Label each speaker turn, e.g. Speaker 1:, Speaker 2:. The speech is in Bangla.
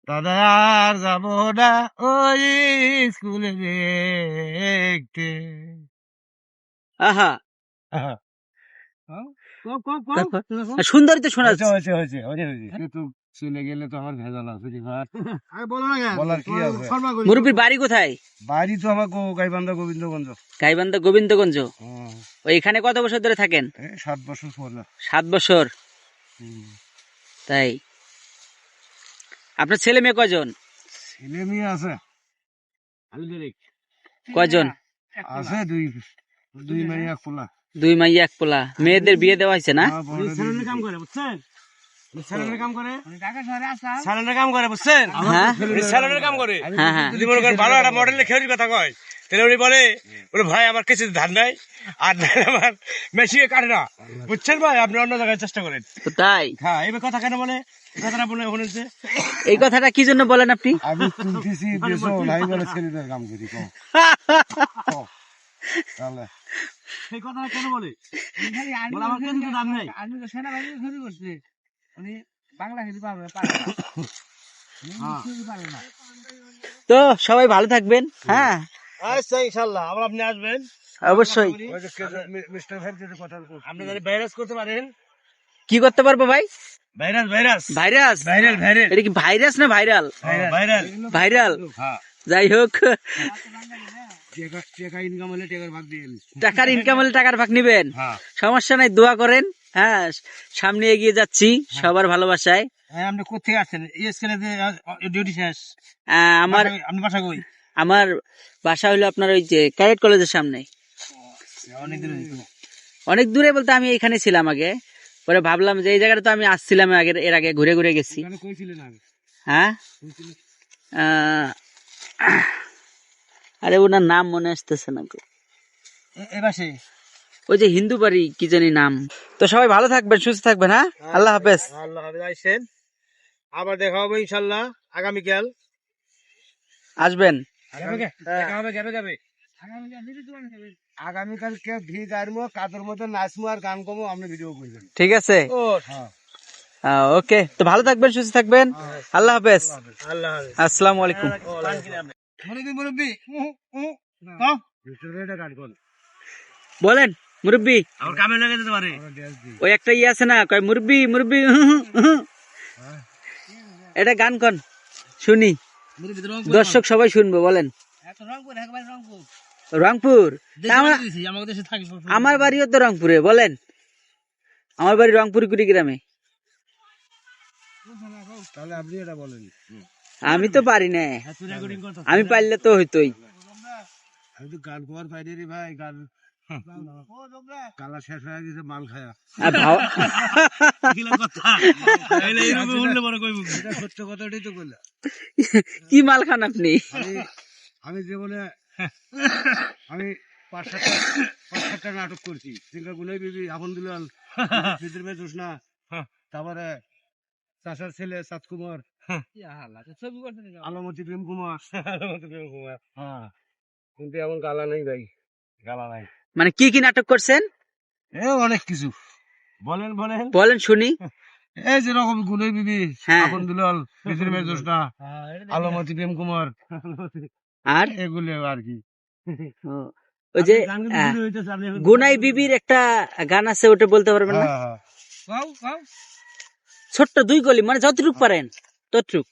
Speaker 1: দাদা আর যাবো না ওই স্কুলে দেখতে।
Speaker 2: আহা
Speaker 1: আহা,
Speaker 2: সুন্দরই তো শোনাচ্ছে।
Speaker 1: হয়েছে হয়েছে হয়েছে হয়েছে হয়েছে। তো চলে গেলে তো আমার ভেজাল আছে এবার। বলার কি আছে?
Speaker 2: মুরব্বীর বাড়ি কোথায়?
Speaker 1: বাড়ি তো আমার গাইবান্ধা গোবিন্দগঞ্জ।
Speaker 2: গাইবান্ধা গোবিন্দগঞ্জ।
Speaker 1: হুম,
Speaker 2: ওইখানে কত বছর ধরে থাকেন?
Speaker 1: এই 7 বছর পরে।
Speaker 2: 7 বছর।
Speaker 1: হুম।
Speaker 2: তাই আপনার ছেলে মেয়ে কয়জন?
Speaker 1: ছেলে মেয়ে আছে
Speaker 2: কয়জন?
Speaker 1: আছে দুই মেয়ে এক পোলা।
Speaker 2: 2 মাইয়া 1 পোলা। মেয়েদের বিয়ে দেওয়া হয়েছে না?
Speaker 1: হ্যাঁ, বড় মেয়ে।
Speaker 3: কাম করে বুঝছেন, স্যালনের কাম করে, স্যালনের কাম করে বুঝছেন,
Speaker 2: হ্যাঁ
Speaker 3: স্যালনের কাম করে।
Speaker 2: হ্যাঁ হ্যাঁ।
Speaker 3: যদি মনে করেন ভালো একটা মডেলের খেউরির কথা কয়, তাহলে উনি বলে ভাই আমার কিছু ধান নাই, আর ধান আমার মেশিনে কাটে না, বুঝছেন ভাই, আপনি অন্য জায়গায় চেষ্টা করেন।
Speaker 2: তো তাই
Speaker 3: হ্যাঁ, এই কথা কেন বলে, কথাটা বলে শুনেছে।
Speaker 2: এই কথাটা কি জন্য বলেন আপনি?
Speaker 1: আমি তুলতেছি বেশো নাই বলে ছেলেদের কাম করি কও। কও। তাহলে
Speaker 3: সেই কথাটা কেন বলে? বলে আমার কিন্তু ধান নাই।
Speaker 2: তো সবাই ভালো থাকবেন। হ্যাঁ
Speaker 3: আচ্ছা ইনশাআল্লাহ, আবার আপনি আসবেন
Speaker 2: অবশ্যই।
Speaker 1: ওই যে মিস্টার ভাই যদি কথা বলছে।
Speaker 3: আপনি যদি ভাইরাস করতে পারেন।
Speaker 2: কি করতে পারবো ভাই?
Speaker 3: Virus virus
Speaker 2: virus?
Speaker 3: Viral viral
Speaker 2: এটা কি ভাইরাস না ভাইরাল?
Speaker 3: ভাইরাল।
Speaker 2: ভাইরাল।
Speaker 3: হ্যাঁ,
Speaker 2: যাই হোক,
Speaker 1: টাকা ইনকাম হলে টাকার ভাগ দিয়ে দিস।
Speaker 2: টাকার ইনকাম হলে টাকার ভাগ নিবেন,
Speaker 3: হ্যাঁ।
Speaker 2: সমস্যা নাই, দোয়া করেন। হ্যাঁ, সামনে এগিয়ে যাচ্ছি সবার ভালোবাসায়।
Speaker 3: হ্যাঁ, আপনি কোথেকে আসছেন? স্কুলে ডিউটি শেষ?
Speaker 2: আমার
Speaker 3: আপনি বাসা কই?
Speaker 2: আমার বাসা হলো আপনার ওই যে ক্যাডেট কলেজের সামনে।
Speaker 3: অনেক দূরে যেত।
Speaker 2: অনেক দূরে বলতে আমি এখানে ছিলাম আগে, পরে ভাবলাম যে এই জায়গাটা তো আমি আসছিলাম এর আগে ঘুরে ঘুরে গেছি।
Speaker 1: এখানে কইছিলেন আগে?
Speaker 2: হ্যাঁ, আরে ওনার নাম মনে আসতেছে না গো।
Speaker 3: এই পাশে
Speaker 2: ওই যে হিন্দু বাড়ি কি জানি নাম। তো সবাই ভালো থাকবেন, সুস্থ থাকবেন। হ্যাঁ, আল্লাহ হাফেজ।
Speaker 3: আল্লাহ হাফেজ। আইসেন, আবার দেখা হবে ইনশাআল্লাহ আগামীকাল।
Speaker 2: আসবেন।
Speaker 3: দেখা হবে যাবে যাবে।
Speaker 1: আগামীকালকে ভিড় আরমো কাদের মতো নাচমো আর গান কমো আপনি ভিডিও করবেন।
Speaker 2: ঠিক আছে,
Speaker 3: ও
Speaker 1: হ্যাঁ,
Speaker 2: ওকে। তো ভালো থাকবেন, সুস্থ থাকবেন। আল্লাহ হাফেজ।
Speaker 3: আল্লাহ হাফেজ।
Speaker 2: আসসালামু আলাইকুম।
Speaker 3: মুরব্বি
Speaker 1: এটা গান কর।
Speaker 2: বলেন মুরব্বি।
Speaker 3: আমার কামে লেগে যেতে পারে।
Speaker 2: ওই একটা আছে না, কয় মুরব্বি মুরব্বি। এটা গান কন শুনি, দর্শক সবাই শুনবো। বলেন। রংপুর?
Speaker 3: আমাদের দেশে থাকি।
Speaker 2: আমার বাড়িও তো রংপুরে। বলেন। আমার বাড়ি রংপুর কুড়িগ্রামে।
Speaker 1: তাহলে আপনি এটা বলেন।
Speaker 2: আমি তো পারি না, আমি পারলে তো হইতোই।
Speaker 1: আমি তো গান কোয়ার পাইনি রে ভাই, গান কালা শেষ হয়ে গেছে মাল খায়া। সত্য কথাটাই তো বললাম।
Speaker 2: কি মাল খান আপনি?
Speaker 1: আমি জীবনে আমি 5-7টা নাটক করছি। সিঙ্গা গুলাই বিবি, আপন দুলাল, ভিতর মে জোসনা, তারপরে চাষার ছেলে সাত কুমার, আলমতি প্রেম কুমার। হ্যাঁ, কিন্তু এমন গালা নেই ভাই, গালা নাই।
Speaker 2: মানে কি কি নাটক করছেন?
Speaker 1: অনেক কিছু। বলেন বলেন
Speaker 2: বলেন শুনি।
Speaker 1: এই যেরকম গুলাই বিবি,
Speaker 2: হ্যাঁ।
Speaker 1: আপন দুলাল, ভিতর মে জোসনা, আলমতি প্রেম কুমার,
Speaker 2: আর
Speaker 1: এগুলো আর কি।
Speaker 2: ওই যে গুনাই বিবির একটা গান আছে, ওটা বলতে পারবেন না?
Speaker 1: হ্যাঁ, হ্যাঁ।
Speaker 2: ছোট্ট 2 কলি, মানে যতটুক পারেন ততটুক।